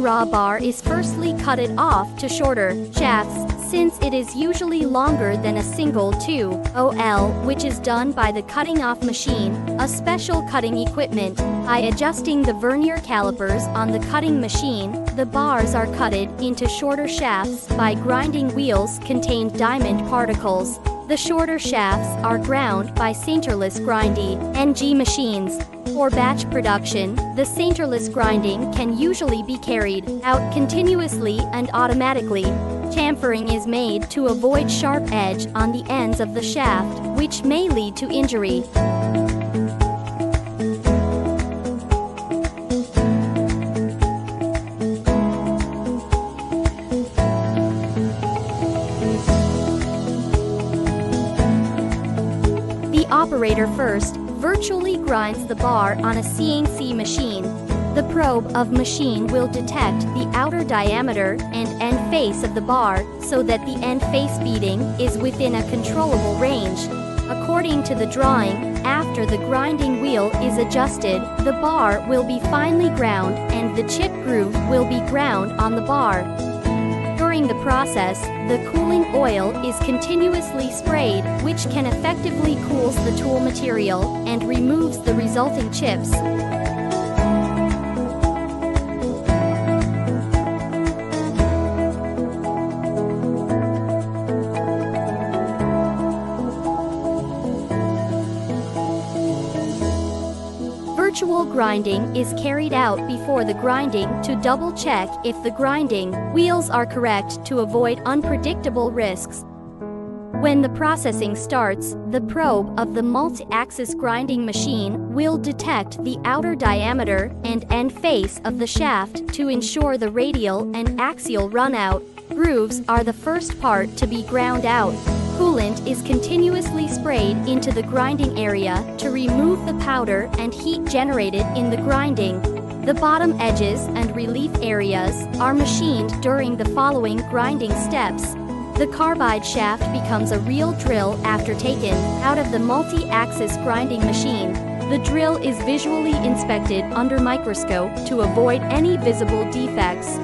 raw bar is firstly cut it off to shorter shafts, since it is usually longer than a single 2OL, which is done by the cutting off machine, a special cutting equipment. By adjusting the vernier calipers on the cutting machine, the bars are cutted into shorter shafts by grinding wheels contain diamond particles. The shorter shafts are ground by sinterless grinding (NG) machines. For batch production, the sinterless grinding can usually be carried out continuously and automatically. Chamfering is made to avoid sharp edge on the ends of the shaft, which may lead to injury. The operator first virtually grinds the bar on a CNC machine. The probe of machine will detect the outer diameter and end face of the bar so that the end face beating is within a controllable range. According to the drawing, after the grinding wheel is adjusted, the bar will be finely ground and the chip groove will be ground on the bar. During the process, the cooling oil is continuously sprayed, which can effectively cools the tool material and removes the resulting chips. Virtual grinding is carried out before the grinding to double-check if the grinding wheels are correct to avoid unpredictable risks. When the processing starts, the probe of the multi-axis grinding machine will detect the outer diameter and end face of the shaft to ensure the radial and axial runout. Grooves are the first part to be ground out. Coolant is continuously sprayed into the grinding area to remove the powder and heat generated in the grinding. The bottom edges and relief areas are machined during the following grinding steps. The carbide shaft becomes a real drill after taken out of the multi-axis grinding machine. The drill is visually inspected under microscope to avoid any visible defects.